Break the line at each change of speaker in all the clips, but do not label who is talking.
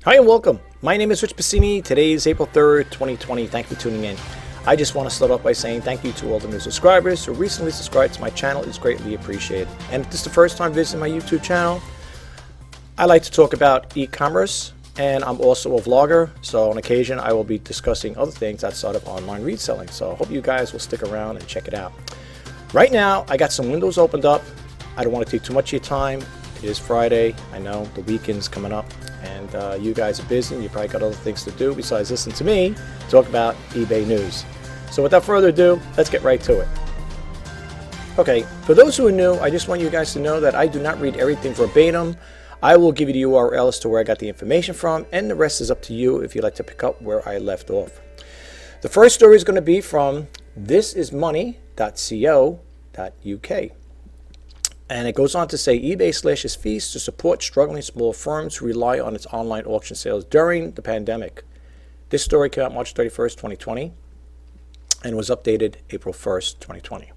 Hi and welcome. My name is Rich Pasini. Today is April 3rd, 2020. Thank you for tuning in. I just want to start off by saying thank you to all the new subscribers who recently subscribed to my channel. It's greatly appreciated. And if this is the first time visiting my YouTube channel, I like to talk about e-commerce, and I'm also a vlogger. So on occasion, I will be discussing other things outside of online reselling. So I hope you guys will stick around and check it out. Right now, I got some windows opened up. I don't want to take too much of your time. It is Friday. I know the weekend's coming up, and you guys are busy. You probably got other things to do besides listen to me talk about eBay news. So without further ado, let's get right to it. Okay, for those who are new, I just want you guys to know that I do not read everything verbatim. I will give you the URL as to where I got the information from, and the rest is up to you if you'd like to pick up where I left off. The first story is going to be from thisismoney.co.uk. And it goes on to say eBay slashes fees to support struggling small firms who rely on its online auction sales during the pandemic. This story came out March 31st, 2020, and was updated April 1st, 2020.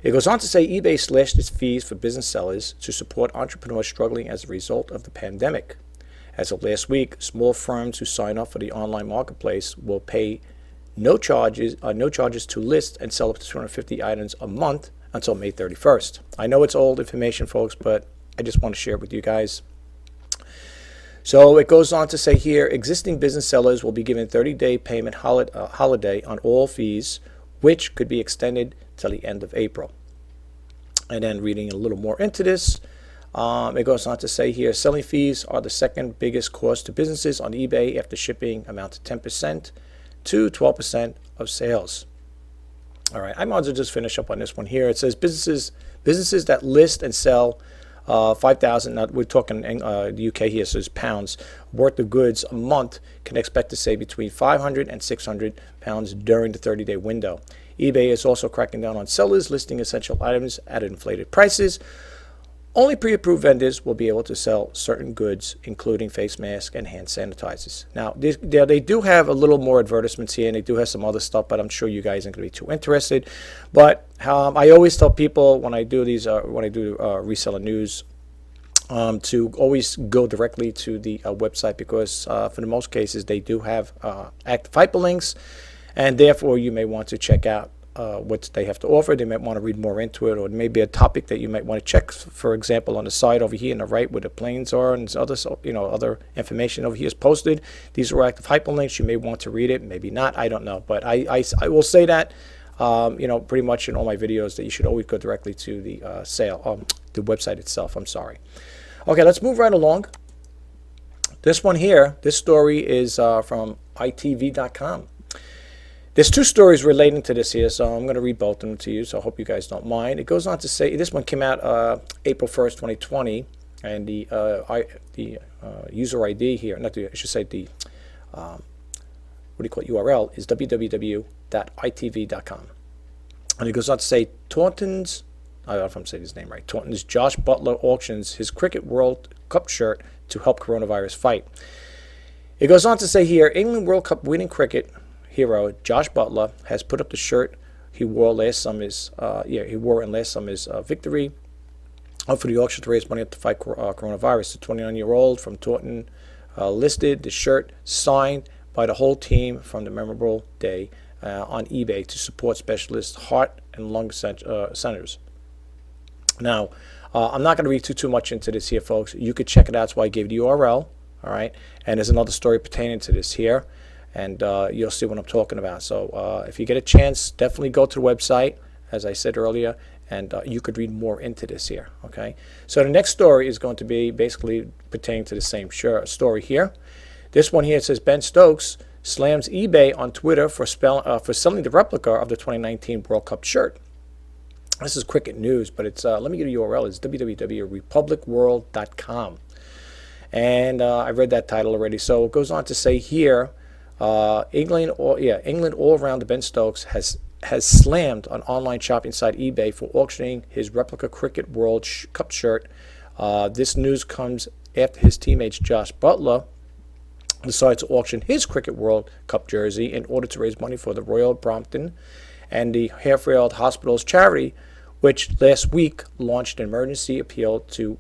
It goes on to say eBay slashed its fees for business sellers to support entrepreneurs struggling as a result of the pandemic. As of last week, small firms who sign up for the online marketplace will pay no charges to list and sell up to 250 items a month until May 31st. I know it's old information, folks, but I just want to share it with you guys. So it goes on to say here, existing business sellers will be given 30-day payment holiday on all fees, which could be extended till the end of April. And then reading a little more into this, it goes on to say here, selling fees are the second biggest cost to businesses on eBay after shipping amount to 10% to 12% of sales. All right, I might as well just finish up on this one here. It says businesses that list and sell 5,000, we're talking the UK here, so it's pounds, worth of goods a month can expect to save between 500 and 600 pounds during the 30-day window. eBay is also cracking down on sellers listing essential items at inflated prices. Only pre-approved vendors will be able to sell certain goods, including face masks and hand sanitizers. Now, they do have a little more advertisements here, and they do have some other stuff, but I'm sure you guys aren't going to be too interested. But I always tell people when I do these, reseller news, to always go directly to the website, because for the most cases they do have active hyperlinks, and therefore you may want to check out what they have to offer. They might want to read more into it, or maybe a topic that you might want to check. For example, on the side over here on the right where the planes are and other information over here is posted. These are active hyperlinks. You may want to read it, maybe not. I don't know, but I will say that pretty much in all my videos that you should always go directly to the the website itself. I'm sorry. Okay, let's move right along. This one here, this story is from itv.com. There's two stories relating to this here, so I'm going to read both of them to you, so I hope you guys don't mind. It goes on to say, this one came out April 1st, 2020, and the user ID here, the URL is www.itv.com. And it goes on to say, Taunton's, I don't know if I'm saying his name right, Taunton's Josh Butler auctions his Cricket World Cup shirt to help coronavirus fight. It goes on to say here, England World Cup winning cricket hero Josh Butler has put up the shirt he wore in last summer's victory for the auction to raise money to fight coronavirus. The 29-year-old from Taunton listed the shirt signed by the whole team from the memorable day on eBay to support specialist heart and lung centers. Now, I'm not going to read too much into this here, folks. You could check it out. That's why I gave the URL. All right, and there's another story pertaining to this here, and you'll see what I'm talking about. So if you get a chance, definitely go to the website, as I said earlier, and you could read more into this here. Okay, so the next story is going to be basically pertaining to the same story here. This one here, it says Ben Stokes slams eBay on Twitter for selling the replica of the 2019 World Cup shirt. This is cricket news, but it's let me give you the URL. It's www.republicworld.com. And I read that title already. So it goes on to say here, England all around Ben Stokes has slammed on online shopping site eBay for auctioning his replica Cricket World Cup shirt. This news comes after his teammate Josh Butler decided to auction his Cricket World Cup jersey in order to raise money for the Royal Brompton and the Harefield Hospitals charity, which last week launched an emergency appeal to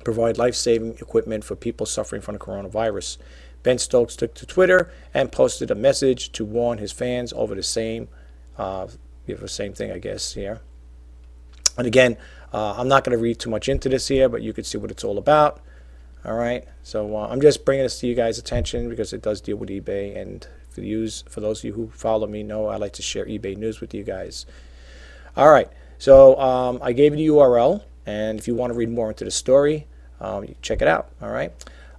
provide life-saving equipment for people suffering from the coronavirus. Ben Stokes took to Twitter and posted a message to warn his fans over the same thing, I guess, here. And again, I'm not going to read too much into this here, but you can see what it's all about. All right, so I'm just bringing this to you guys' attention because it does deal with eBay, and for those of you who follow me know I like to share eBay news with you guys. All right, so I gave you the URL, and if you want to read more into the story, check it out. All right.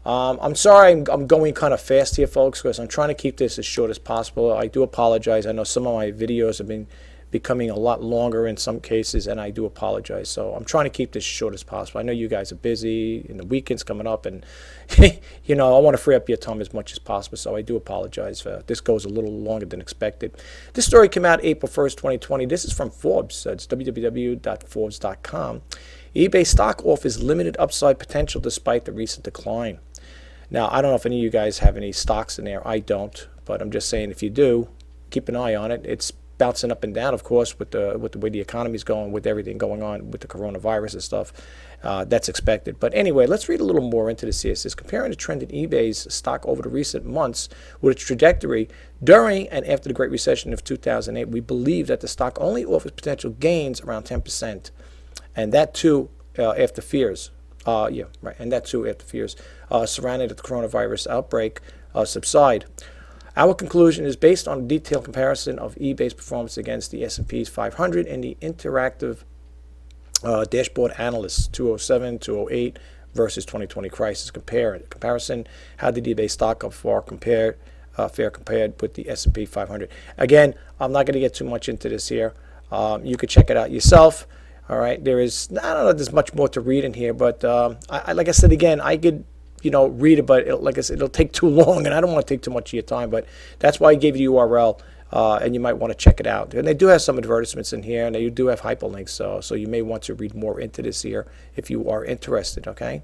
I'm sorry I'm going kind of fast here, folks, because I'm trying to keep this as short as possible. I do apologize. I know some of my videos have been becoming a lot longer in some cases, and I do apologize. So I'm trying to keep this as short as possible. I know you guys are busy, and the weekend's coming up, and I want to free up your time as much as possible, so I do apologize. This goes a little longer than expected. This story came out April 1st, 2020. This is from Forbes. It's www.forbes.com. eBay stock offers limited upside potential despite the recent decline. Now, I don't know if any of you guys have any stocks in there. I don't, but I'm just saying if you do, keep an eye on it. It's bouncing up and down, of course, with the way the economy's going, with everything going on with the coronavirus and stuff. That's expected. But anyway, let's read a little more into this here. It says, comparing the trend in eBay's stock over the recent months with its trajectory during and after the Great Recession of 2008, we believe that the stock only offers potential gains around 10%, and that too after fears. And that too after fears surrounding the coronavirus outbreak subside. Our conclusion is based on a detailed comparison of eBay's performance against the S&P 500 and the interactive dashboard analysts 2007, 2008 versus 2020 crisis comparison. How did eBay stock up fare compared with the S&P 500? Again, I'm not going to get too much into this here. You could check it out yourself. All right, I don't know if there's much more to read in here, but like I said again, I could read it, but like I said, it'll take too long, and I don't want to take too much of your time, but that's why I gave you the URL, and you might want to check it out. And they do have some advertisements in here, and they do have hyperlinks, so you may want to read more into this here if you are interested, okay?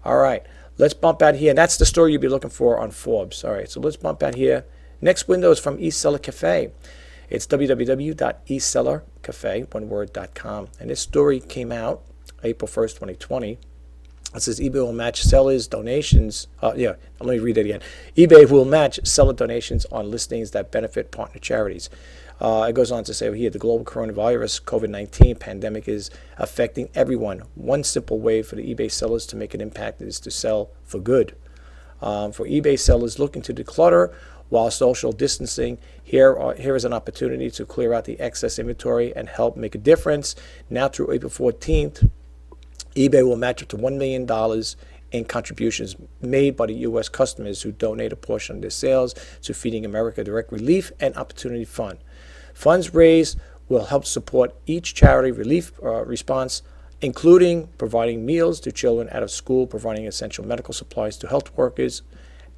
All right, let's bump out here, and that's the story you'll be looking for on Forbes. All right, so let's bump out here. Next window is from eSeller Cafe. It's www.esellercafe.com, and this story came out April 1st, 2020. It says eBay will match sellers' donations. Let me read it again. eBay will match seller donations on listings that benefit partner charities. It goes on to say here, the global coronavirus COVID-19 pandemic is affecting everyone. One simple way for the eBay sellers to make an impact is to sell for good. For eBay sellers looking to declutter while social distancing, here is an opportunity to clear out the excess inventory and help make a difference. Now through April 14th, eBay will match up to $1 million in contributions made by the U.S. customers who donate a portion of their sales to Feeding America Direct Relief and Opportunity Fund. Funds raised will help support each charity relief response, including providing meals to children out of school, providing essential medical supplies to health workers,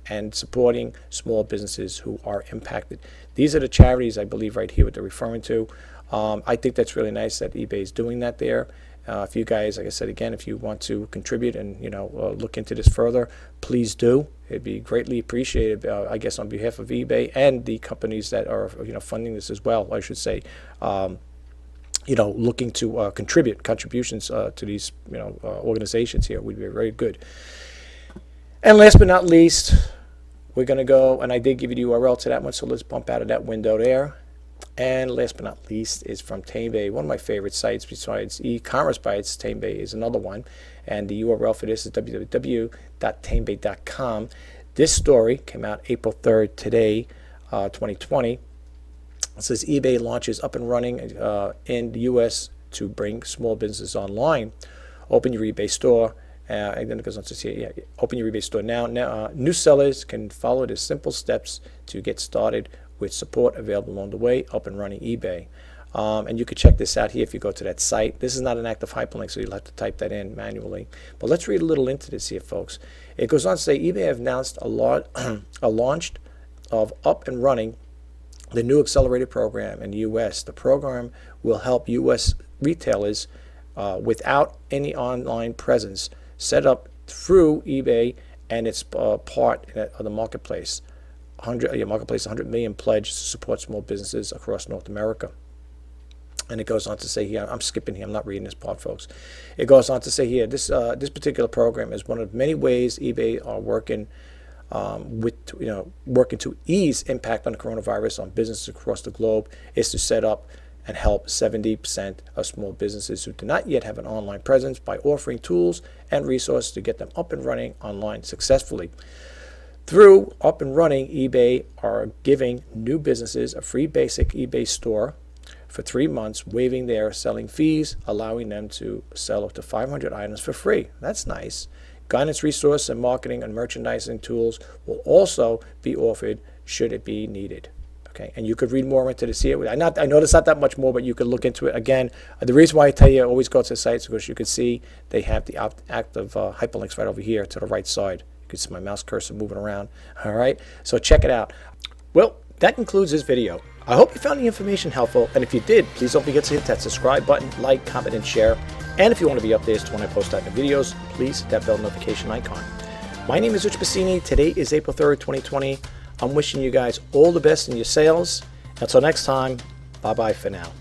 and supporting small businesses who are impacted. These are the charities, I believe, right here what they're referring to. I think that's really nice that eBay is doing that there. If you guys, like I said again, if you want to contribute and look into this further, please do. It'd be greatly appreciated. I guess on behalf of eBay and the companies that are funding this as well, I should say. Looking to contributions to these organizations here would be very good. And last but not least, we're going to go, and I did give you the URL to that one, so let's bump out of that window there. And last but not least is from TameBay, one of my favorite sites besides e-commerce sites. TameBay is another one, and the URL for this is www.tamebay.com. This story came out April 3rd today, 2020. It says eBay launches up and running in the U.S. to bring small businesses online. Open your eBay store. And then it goes on to say, open your eBay store now. New sellers can follow the simple steps to get started with support available along the way, up and running eBay. And you can check this out here if you go to that site. This is not an active hyperlink, so you'll have to type that in manually. But let's read a little into this here, folks. It goes on to say eBay have announced a launch of up and running the new accelerated program in the U.S. The program will help U.S. retailers without any online presence set up through eBay and its part of the marketplace. Marketplace 100 million pledge to support small businesses across North America. And it goes on to say here, I'm skipping here, I'm not reading this part, folks. It goes on to say here, this particular program is one of many ways eBay are working working to ease impact on the coronavirus on businesses across the globe, is to set up and help 70% of small businesses who do not yet have an online presence by offering tools and resources to get them up and running online successfully. Through Up and Running, eBay are giving new businesses a free basic eBay store for 3 months, waiving their selling fees, allowing them to sell up to 500 items for free. That's nice. Guidance, resource, and marketing and merchandising tools will also be offered should it be needed. Okay, and you could read more into this here. I know there's not that much more, but you could look into it. Again, the reason why I tell you always go to the sites is because you can see they have the active hyperlinks right over here to the right side. You can see my mouse cursor moving around. All right, so check it out. Well, that concludes this video. I hope you found the information helpful, and if you did, please don't forget to hit that subscribe button, like, comment, and share. And if you want to be updated when I post out the videos, please hit that bell notification icon. My name is Rich Pasini. Today is April 3rd, 2020. I'm wishing you guys all the best in your sales. Until next time, bye-bye for now.